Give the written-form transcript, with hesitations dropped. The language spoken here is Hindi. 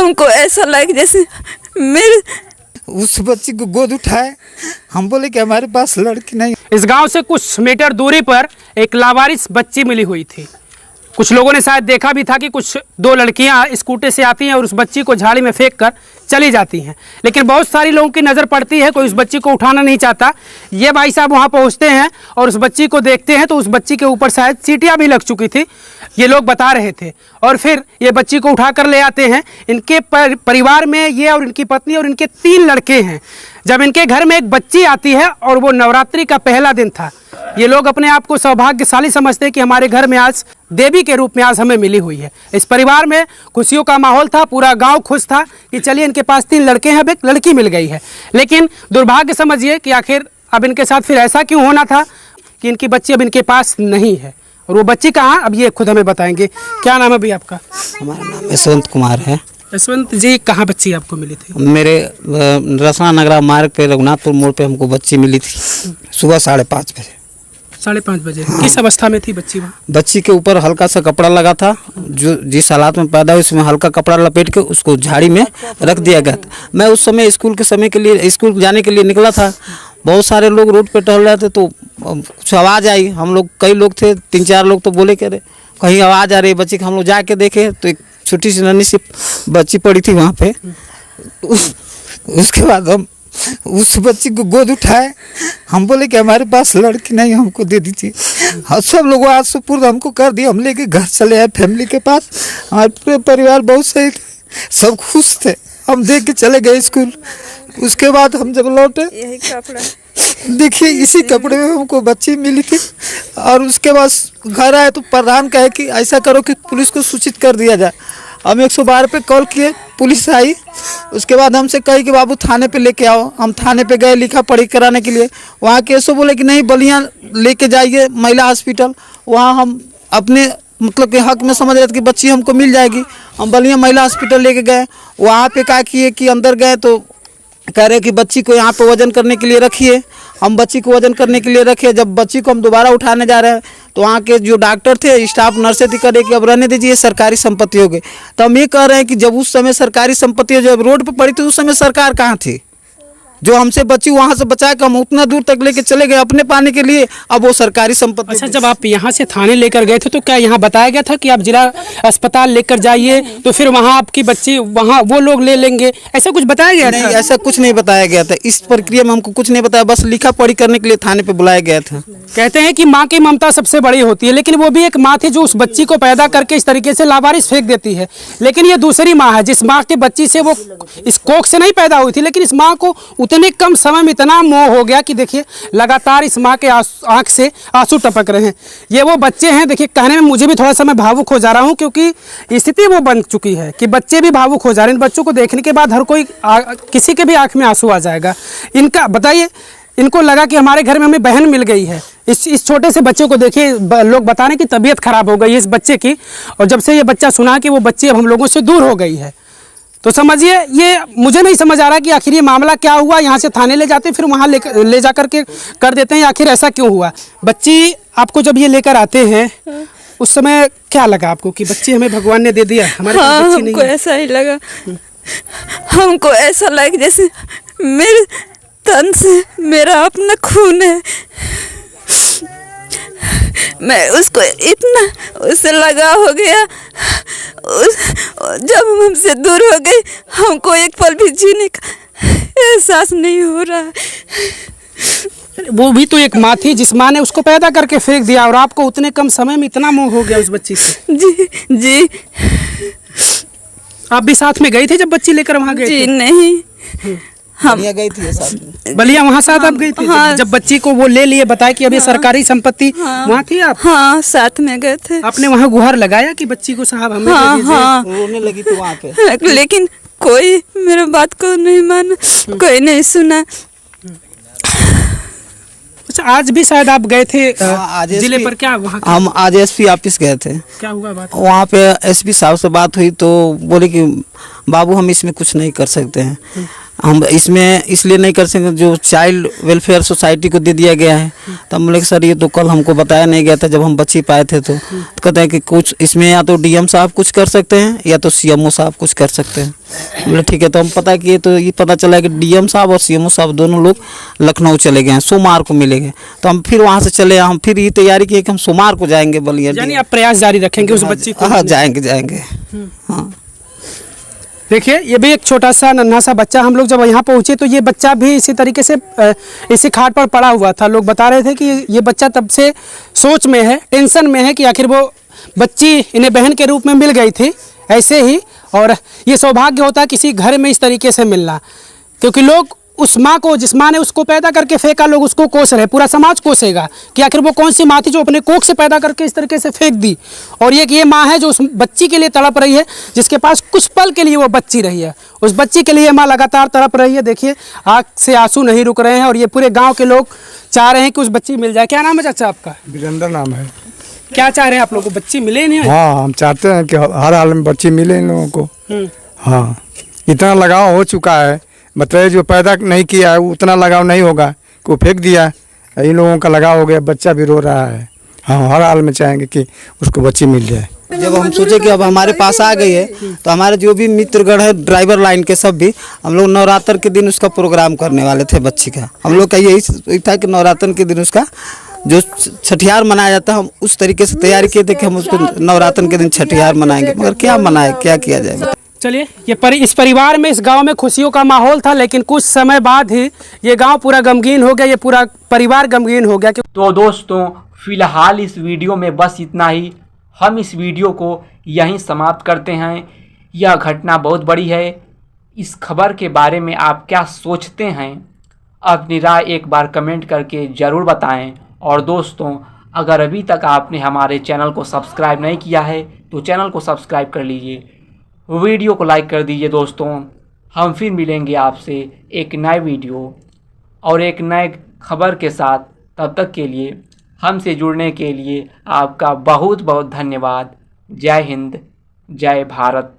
हमको ऐसा लगा जैसे मेरे उस बच्ची को गोद उठाए। हम बोले कि हमारे पास लड़की नहीं। इस गांव से कुछ मीटर दूरी पर एक लावारिस बच्ची मिली हुई थी। कुछ लोगों ने शायद देखा भी था कि कुछ दो लड़कियां स्कूटर से आती हैं और उस बच्ची को झाड़ी में फेंक कर चली जाती हैं, लेकिन बहुत सारी लोगों की नज़र पड़ती है, कोई उस बच्ची को उठाना नहीं चाहता। ये भाई साहब वहां पहुंचते हैं और उस बच्ची को देखते हैं तो उस बच्ची के ऊपर शायद चींटियां भी लग चुकी थी, ये लोग बता रहे थे। और फिर ये बच्ची को उठा कर ले आते हैं। इनके परिवार में ये और इनकी पत्नी और इनके 3 लड़के हैं। जब इनके घर में एक बच्ची आती है और वो नवरात्रि का पहला दिन था, ये लोग अपने आप को सौभाग्यशाली समझते हैं कि हमारे घर में आज देवी के रूप में आज हमें मिली हुई है। इस परिवार में खुशियों का माहौल था, पूरा गांव खुश था कि चलिए इनके पास 3 लड़के हैं, अब एक लड़की मिल गई है। लेकिन दुर्भाग्य समझिए कि आखिर अब इनके साथ फिर ऐसा क्यों होना था कि इनकी बच्ची अब इनके पास नहीं है। और वो बच्ची कहाँ, अब ये खुद हमें बताएंगे। क्या नाम है भैया आपका? हमारा नाम यशवंत कुमार है। यशवंत जी, कहाँ बच्ची आपको मिली थी? मेरे रसना नगरा मार्ग पे रघुनाथपुर मोड़ पे हमको बच्ची मिली थी सुबह 5:30 बजे। 5:30 बजे? किस अवस्था में थी बच्ची वहाँ? बच्ची के ऊपर हल्का सा कपड़ा लगा था, जो जिस हालात में पैदा हुई उसमें हल्का कपड़ा लपेट के उसको झाड़ी में रख दिया गया था। मैं उस समय स्कूल जाने के लिए निकला था। बहुत सारे लोग रोड पे टहल रहे थे तो कुछ आवाज़ आई। हम लोग कई लोग थे, 3-4 लोग तो बोले कह रहे कहीं आवाज़ आ रही है बच्ची की। हम लोग जाके देखे तो एक छोटी सी नन्ही सी बच्ची पड़ी थी वहाँ पे। उसके बाद हम उस बच्ची को गोद उठाए। हम बोले कि हमारे पास लड़की नहीं, हमको दे दीजिए। और सब लोग आज सुपुर्द हमको कर दिया। हम लेके घर चले आए फैमिली के पास। हमारे पूरे परिवार बहुत सही थे, सब खुश थे। हम देख के चले गए स्कूल। उसके बाद हम जब लौटे, यही कपड़ा देखिए इसी कपड़े में हमको बच्ची मिली थी। और उसके बाद घर आए तो प्रधान कहे कि ऐसा करो कि पुलिस को सूचित कर दिया जाए। हम 112 पे कॉल किए, पुलिस आई। उसके बाद हमसे कही कि बाबू थाने पे लेके आओ। हम थाने पे गए लिखा पढ़ी कराने के लिए। वहाँ के ऐसा बोले कि नहीं, बलिया लेके जाइए महिला हॉस्पिटल। वहाँ हम अपने मतलब के हक में समझ रहे थे कि बच्ची हमको मिल जाएगी। हम बलिया महिला हॉस्पिटल लेके गए। वहाँ पे क्या किए कि अंदर गए तो कह रहे कि बच्ची को यहाँ पे वजन करने के लिए रखिए। हम बच्ची को वजन करने के लिए रखे। जब बच्ची को हम दोबारा उठाने जा रहे हैं तो वहाँ के जो डॉक्टर थे, स्टाफ नर्सें थी, करे कि अब रहने दीजिए, सरकारी संपत्ति हो गई। तो हम ये कह रहे हैं कि जब उस समय सरकारी संपत्ति जब रोड पर पड़ी थी उस समय सरकार कहाँ थी? जो हमसे बच्ची वहाँ से बचा के हम उतना दूर तक लेके चले गए अपने पाने के लिए, अब वो सरकारी संपत्ति। अच्छा, जब आप यहाँ से थाने लेकर गए थे तो क्या यहाँ बताया गया था कि आप जिला अस्पताल लेकर जाइए तो फिर वहाँ आपकी बच्ची वहाँ वो लोग ले लेंगे, ऐसा कुछ बताया गया था? नहीं, ऐसा कुछ नहीं बताया गया था। इस प्रक्रिया में हमको कुछ नहीं बताया, बस लिखा पढ़ी करने के लिए थाने पे बुलाया गया था। कहते हैं कि माँ की ममता सबसे बड़ी होती है, लेकिन वो भी एक माँ थी जो उस बच्ची को पैदा करके इस तरीके से लावारिस फेंक देती है। लेकिन ये दूसरी माँ है जिस माँ के बच्ची से वो इस कोख से नहीं पैदा हुई थी, लेकिन इस माँ को उतने कम समय में इतना मोह हो गया कि देखिए लगातार इस माँ के आंख से आंसू टपक रहे हैं। ये वो बच्चे हैं, देखिए कहने में मुझे भी थोड़ा सा मैं भावुक हो जा रहा हूँ क्योंकि स्थिति वो बन चुकी है कि बच्चे भी भावुक हो जा रहे हैं। इन बच्चों को देखने के बाद हर कोई किसी के भी आंख में आंसू आ जाएगा। इनका बताइए, इनको लगा कि हमारे घर में हमें बहन मिल गई है। इस छोटे से बच्चे को देखिए, लोग बता रहे हैं कि तबीयत खराब हो गई है इस बच्चे की, और जब से ये बच्चा सुना कि वो बच्ची अब हम लोगों से दूर हो गई है तो समझिए, ये मुझे नहीं समझ आ रहा कि आखिर ये मामला क्या हुआ। यहाँ से थाने ले जाते हैं फिर वहाँ ले जा करके कर देते हैं, आखिर ऐसा क्यों हुआ? बच्ची आपको जब ये लेकर आते हैं उस समय क्या लगा आपको कि बच्ची हमें भगवान ने दे दिया? हमारे हाँ, बच्ची नहीं हमको है। ऐसा ही लगा। हमको ऐसा लगा जैसे मेरे तन से मेरा अपना खून है। मैं उसको इतना उससे लगा हो गया, जब हम हमसे दूर हो गए हमको एक पल भी जीने का एहसास नहीं हो रहा है। वो भी तो एक माँ थी जिस माँ ने उसको पैदा करके फेंक दिया और आपको उतने कम समय में इतना मोह हो गया उस बच्ची से। जी जी। आप भी साथ में गई थे जब बच्ची लेकर वहाँ गए? जी नहीं, हम गई थी साथ। बलिया वहाँ साथ आप गई थी? हाँ। जब बच्ची को वो ले लिए, बताया कि अब ये सरकारी संपत्ति, वहाँ थी आप? हाँ, साथ में गए थे। आपने वहाँ गुहार लगाया कि बच्ची को साहब हमें दे दीजिए? हाँ, रोने लगी तो वहाँ पे, लेकिन कोई मेरे बात को नहीं माना, कोई नहीं सुना। अच्छा, आज भी शायद आप गए थे आज जिले पर, क्या वहाँ हम आज एसपी ऑफिस गए थे। क्या हुआ बात? वहाँ पे एसपी साहब से बात हुई तो बोले कि बाबू हम इसमें कुछ नहीं कर सकते हैं। हम इसमें इसलिए नहीं कर सकते, जो चाइल्ड वेलफेयर सोसाइटी को दे दिया गया है। तो हम बोले सर ये तो कल हमको बताया नहीं गया था जब हम बच्ची पाए थे। तो कहते हैं कि कुछ इसमें या तो डीएम साहब कुछ कर सकते हैं या तो सीएमओ साहब कुछ कर सकते हैं। बोले ठीक है। तो हम पता किए तो ये पता चला कि डीएम साहब और सीएमओ साहब दोनों लोग लखनऊ चले गए हैं, सोमवार को मिलेंगे। तो हम फिर वहाँ से चले, हम फिर ये तैयारी किए कि हम सोमवार को जाएंगे बलिया। यानी आप प्रयास जारी रखेंगे उस बच्ची को? हाँ जाएंगे। हाँ देखिए ये भी एक छोटा सा नन्हा सा बच्चा, हम लोग जब यहाँ पहुँचे तो ये बच्चा भी इसी तरीके से इसी खाट पर पड़ा हुआ था। लोग बता रहे थे कि ये बच्चा तब से सोच में है, टेंशन में है कि आखिर वो बच्ची इन्हें बहन के रूप में मिल गई थी ऐसे ही। और ये सौभाग्य होता है किसी घर में इस तरीके से मिलना, क्योंकि लोग उस माँ को, जिस माँ ने उसको पैदा करके फेंका, लोग उसको कोस रहे, पूरा समाज कोसेगा कि आखिर वो कौन सी माँ थी जो अपने कोख से पैदा करके इस तरीके से फेंक दी। और ये माँ है जो उस बच्ची के लिए तड़प रही है, जिसके पास कुछ पल के लिए वो बच्ची रही है। उस बच्ची के लिए माँ लगातार तड़प रही है। देखिए आँख से आंसू नहीं रुक रहे हैं और ये पूरे गाँव के लोग चाह रहे हैं कि उस बच्ची मिल जाए। क्या नाम है चाचा आपका? वीरेंद्र नाम है। क्या चाह रहे हैं आप लोग को? बच्ची मिले नहीं? हाँ हम चाहते हैं कि हर हाल में बच्ची मिले इन लोगों को। हाँ इतना लगाव हो चुका है, मतलब जो पैदा नहीं किया है उतना लगाव नहीं होगा कि वो फेंक दिया, इन लोगों का लगाव हो गया, बच्चा भी रो रहा है। हाँ हर हाल में चाहेंगे कि उसको बच्ची मिल जाए। जब हम सोचे कि अब हमारे पास आ गई है तो हमारे जो भी मित्रगण है ड्राइवर लाइन के सब भी, हम लोग नवरात्र के दिन उसका प्रोग्राम करने वाले थे बच्ची का। हम लोग का यही था कि नवरात्र के दिन उसका जो छठियार मनाया जाता है, हम उस तरीके से तैयारी किए थे कि हम उसको नवरात्र के दिन छठियार मनाएंगे, मगर क्या मनाए, क्या किया जाए। चलिए इस परिवार में, इस गांव में खुशियों का माहौल था, लेकिन कुछ समय बाद ही ये गांव पूरा गमगीन हो गया, ये पूरा परिवार गमगीन हो गया। तो दोस्तों फिलहाल इस वीडियो में बस इतना ही। हम इस वीडियो को यहीं समाप्त करते हैं। यह घटना बहुत बड़ी है। इस खबर के बारे में आप क्या सोचते हैं, अपनी राय एक बार कमेंट करके ज़रूर बताएं। और दोस्तों अगर अभी तक आपने हमारे चैनल को सब्सक्राइब नहीं किया है तो चैनल को सब्सक्राइब कर लीजिए, वीडियो को लाइक कर दीजिए। दोस्तों हम फिर मिलेंगे आपसे एक नए वीडियो और एक नए खबर के साथ। तब तक के लिए हमसे जुड़ने के लिए आपका बहुत बहुत धन्यवाद। जय हिंद, जय भारत।